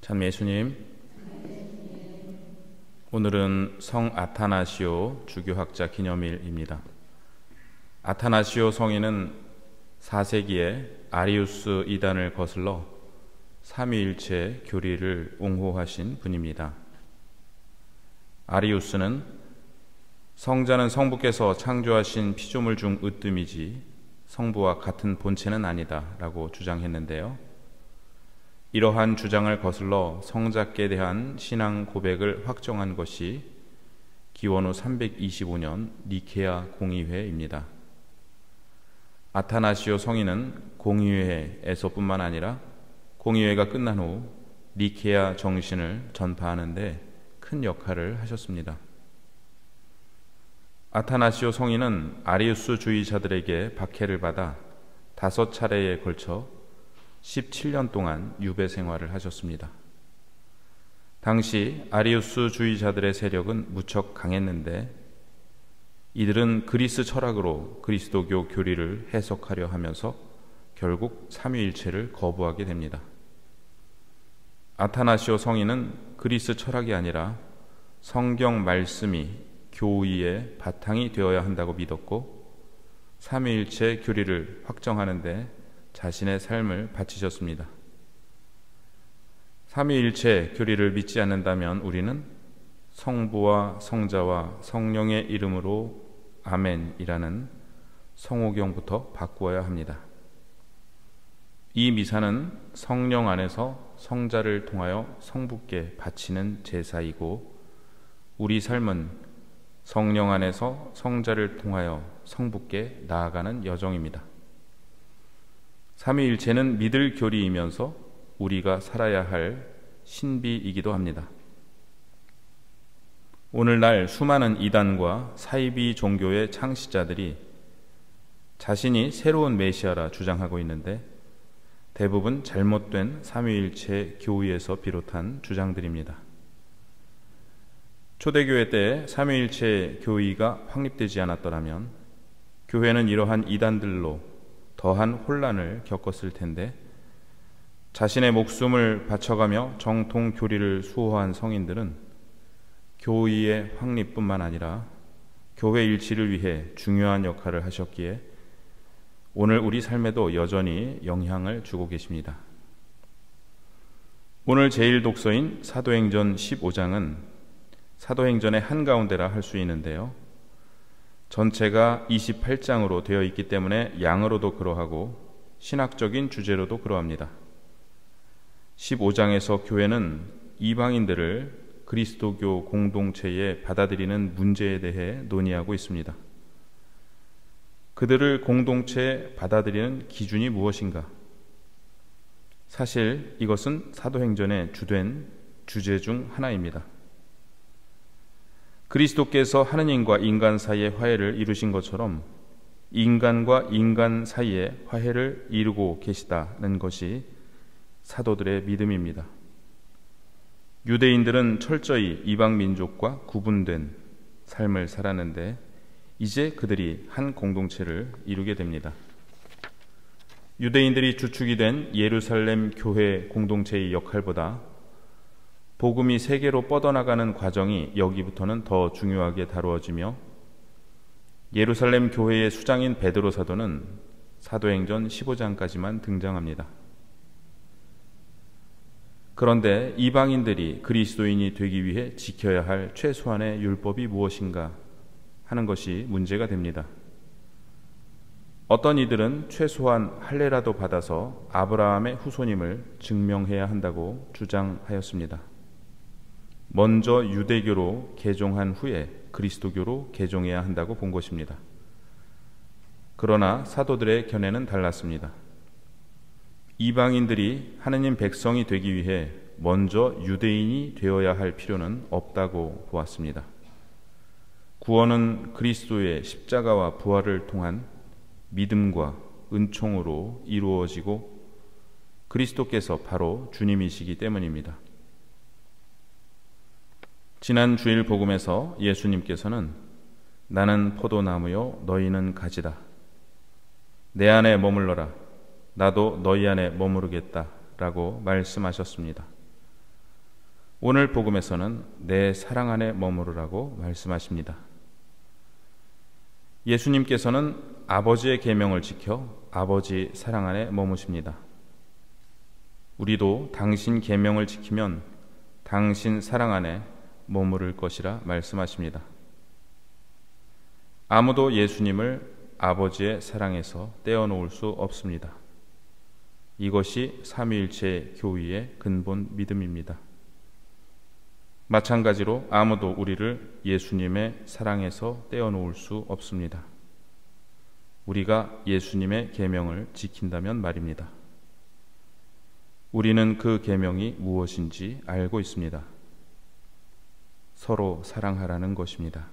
참 예수님, 오늘은 성 아타나시오 주교학자 기념일입니다. 아타나시오 성인은 4세기에 아리우스 이단을 거슬러 삼위일체 교리를 옹호하신 분입니다. 아리우스는 성자는 성부께서 창조하신 피조물 중 으뜸이지 성부와 같은 본체는 아니다 라고 주장했는데요. 이러한 주장을 거슬러 성자께 대한 신앙 고백을 확정한 것이 기원 후 325년 니케아 공의회입니다. 아타나시오 성인은 공의회에서뿐만 아니라 공의회가 끝난 후 니케아 정신을 전파하는 데 큰 역할을 하셨습니다. 아타나시오 성인은 아리우스주의자들에게 박해를 받아 5차례에 걸쳐 17년 동안 유배 생활을 하셨습니다. 당시 아리우스주의자들의 세력은 무척 강했는데 이들은 그리스 철학으로 그리스도교 교리를 해석하려 하면서 결국 삼위일체를 거부하게 됩니다. 아타나시오 성인은 그리스 철학이 아니라 성경 말씀이 교의의 바탕이 되어야 한다고 믿었고 삼위일체 교리를 확정하는데 자신의 삶을 바치셨습니다. 삼위일체 교리를 믿지 않는다면 우리는 성부와 성자와 성령의 이름으로 아멘이라는 성호경부터 바꾸어야 합니다. 이 미사는 성령 안에서 성자를 통하여 성부께 바치는 제사이고 우리 삶은 성령 안에서 성자를 통하여 성부께 나아가는 여정입니다. 삼위일체는 믿을 교리이면서 우리가 살아야 할 신비이기도 합니다. 오늘날 수많은 이단과 사이비 종교의 창시자들이 자신이 새로운 메시아라 주장하고 있는데 대부분 잘못된 삼위일체 교의에서 비롯한 주장들입니다. 초대교회 때 삼위일체 교의가 확립되지 않았더라면 교회는 이러한 이단들로 더한 혼란을 겪었을 텐데 자신의 목숨을 바쳐가며 정통 교리를 수호한 성인들은 교의의 확립뿐만 아니라 교회 일치를 위해 중요한 역할을 하셨기에 오늘 우리 삶에도 여전히 영향을 주고 계십니다. 오늘 제일 독서인 사도행전 15장은 사도행전의 한가운데라 할 수 있는데요. 전체가 28장으로 되어 있기 때문에 양으로도 그러하고 신학적인 주제로도 그러합니다. 15장에서 교회는 이방인들을 그리스도교 공동체에 받아들이는 문제에 대해 논의하고 있습니다. 그들을 공동체에 받아들이는 기준이 무엇인가? 사실 이것은 사도행전의 주된 주제 중 하나입니다. 그리스도께서 하느님과 인간 사이의 화해를 이루신 것처럼 인간과 인간 사이의 화해를 이루고 계시다는 것이 사도들의 믿음입니다. 유대인들은 철저히 이방 민족과 구분된 삶을 살았는데 이제 그들이 한 공동체를 이루게 됩니다. 유대인들이 주축이 된 예루살렘 교회 공동체의 역할보다 복음이 세계로 뻗어나가는 과정이 여기부터는 더 중요하게 다루어지며 예루살렘 교회의 수장인 베드로 사도는 사도행전 15장까지만 등장합니다. 그런데 이방인들이 그리스도인이 되기 위해 지켜야 할 최소한의 율법이 무엇인가 하는 것이 문제가 됩니다. 어떤 이들은 최소한 할례라도 받아서 아브라함의 후손임을 증명해야 한다고 주장하였습니다. 먼저 유대교로 개종한 후에 그리스도교로 개종해야 한다고 본 것입니다. 그러나 사도들의 견해는 달랐습니다. 이방인들이 하느님 백성이 되기 위해 먼저 유대인이 되어야 할 필요는 없다고 보았습니다. 구원은 그리스도의 십자가와 부활을 통한 믿음과 은총으로 이루어지고 그리스도께서 바로 주님이시기 때문입니다. 지난 주일 복음에서 예수님께서는 나는 포도나무요 너희는 가지다. 내 안에 머물러라. 나도 너희 안에 머무르겠다 라고 말씀하셨습니다. 오늘 복음에서는 내 사랑 안에 머무르라고 말씀하십니다. 예수님께서는 아버지의 계명을 지켜 아버지 사랑 안에 머무십니다. 우리도 당신 계명을 지키면 당신 사랑 안에 머무를 것이라 말씀하십니다. 아무도 예수님을 아버지의 사랑에서 떼어놓을 수 없습니다. 이것이 삼위일체 교의의 근본 믿음입니다. 마찬가지로 아무도 우리를 예수님의 사랑에서 떼어놓을 수 없습니다. 우리가 예수님의 계명을 지킨다면 말입니다. 우리는 그 계명이 무엇인지 알고 있습니다. 서로 사랑하라는 것입니다.